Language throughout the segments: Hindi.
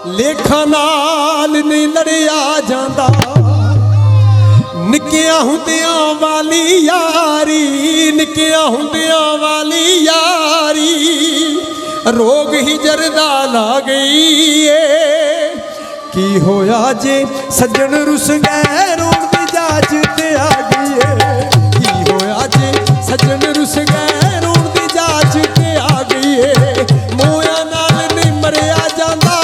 लेखा नाल नहीं लड़िया जांदा, निक्किया हुंदियां वाली यारी, निक्किया हुंदियां वाली यारी रोग ही जरदा ला गई है। की होया जे सज्जन रुस गए रोग दी जाच ते आ गई है। की होया जे सज्जन रुस गए रोग दी जाच ते आ गई है। मोया नाल नहीं मरिया जांदा,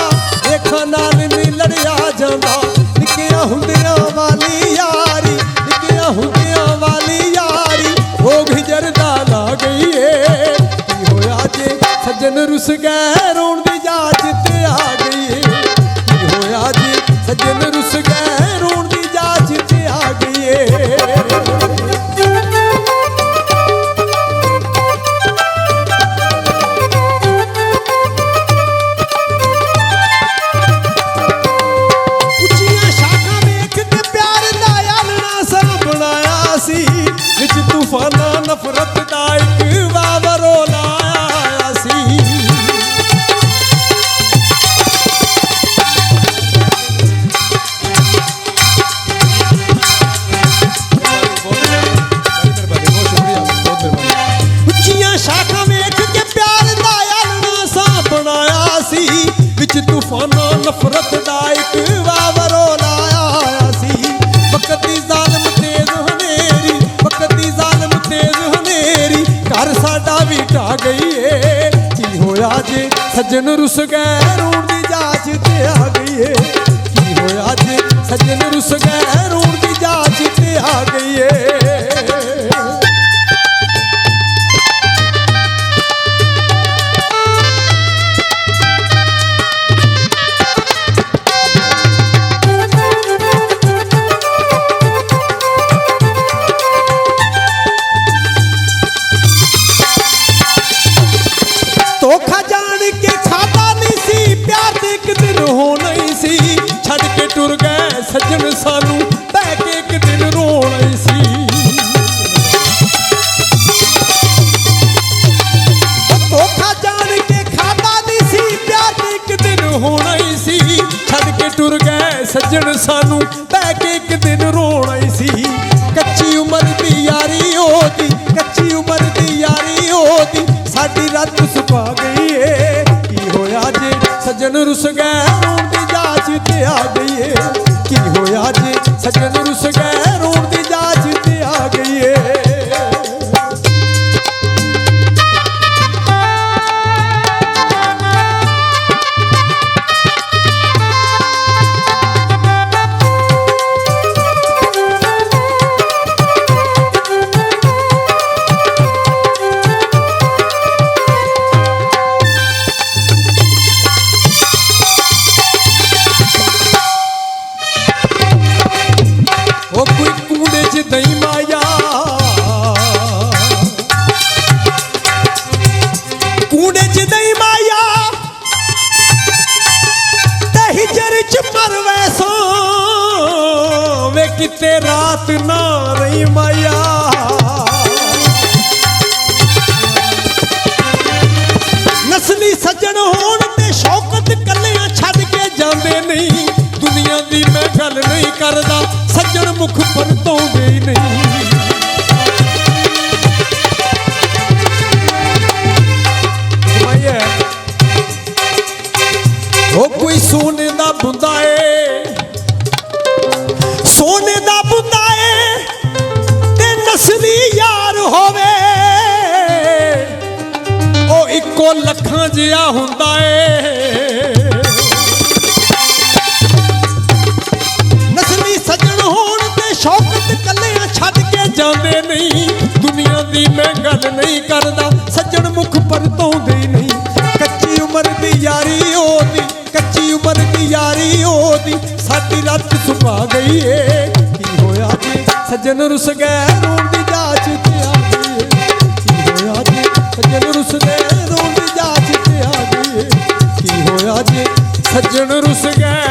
लेखा नाल नहीं लड़िया जांदा, निक्किया हुंदियां वाली यारी, निक्किया हुंदियां वाली यारी रोग ही जरदा ला गई है। की होया जे सज्जन रुस गए रोण दी जाच ते आ गई है। की होया जे सज्जन रुस गए रोण दी जाच ते आ गई है। उच्चियां शाखां वेख के प्यार दा आलना सा बनाया सी, विच तूफाना नफरत दा इक वावरो लाया सी। उच्चियां शाखां वेख के प्यार दा आलना सा बनाया सी, विच तूफाना नफरत दा इक वावरो लाया सी। वक्त दी जालिम तेज हनेरी, वक्त दी जालिम तेज हनेरी घर साडा भी ढा गई है। की होया जे सज्जन रुस गए रोण दी जाच ते आ गई है। की होया जे सज्जन रुस गए रोण दी जाच ते आ गई है। धोखा जान के खाता नहीं सी, प्यार दे एक दिन होना ही सी, छड़ के टुर गए सज्जन सानू बह के एक दिन रोना ही सी। धोखा जान के खाता नहीं सी, प्यार दे एक दिन होना ही सी, छड़ के टुर गए सज्जन सानू बह के एक दिन रोना ही सी। कच्ची उम्र दी यारी होती, कच्ची उम्र दी यारी होती साडी रत सुका गई है। की होया जे सज्जन रुस गए रोण दी जाच ते आ गई है। की होया जे सज्जन रुस गए रोण दी जाच ते आ गई है। ओ कोई कूड़े च दई माया, कूड़े च दई माया ते हिजर च मरवे सो वे किते रात ना रही माया। नस्ली सज्जन होण ते शौकत कलियां छड्ड के जांदे नहीं, दुनिया दी मैं गल नहीं करदा सज्जन मुख परतोंगे नहीं। ओ कोई सोने दा बुंदा है, सोने दा बुंदा है ते नस्ली यार होवे, ओ इक्को लखां जिहा हुंदा है। नस्ली सज्जन होण ते शौकत कलियां छड्ड के जांदे नहीं, दुनिया दी मैं गल नहीं करदा सज्जन मुख परतोंदे नहीं। कच्ची उम्र दी यारी होती, कच्ची उम्र दी यारी होती साडी रत सुका गई है। की होया जी सज्जन रुस गए रोण दी जाच ते आ गई है। की होया जी सज्जन रुस गए रोण दी जाच ते आ गई है। की होया जी सज्जन रुस गए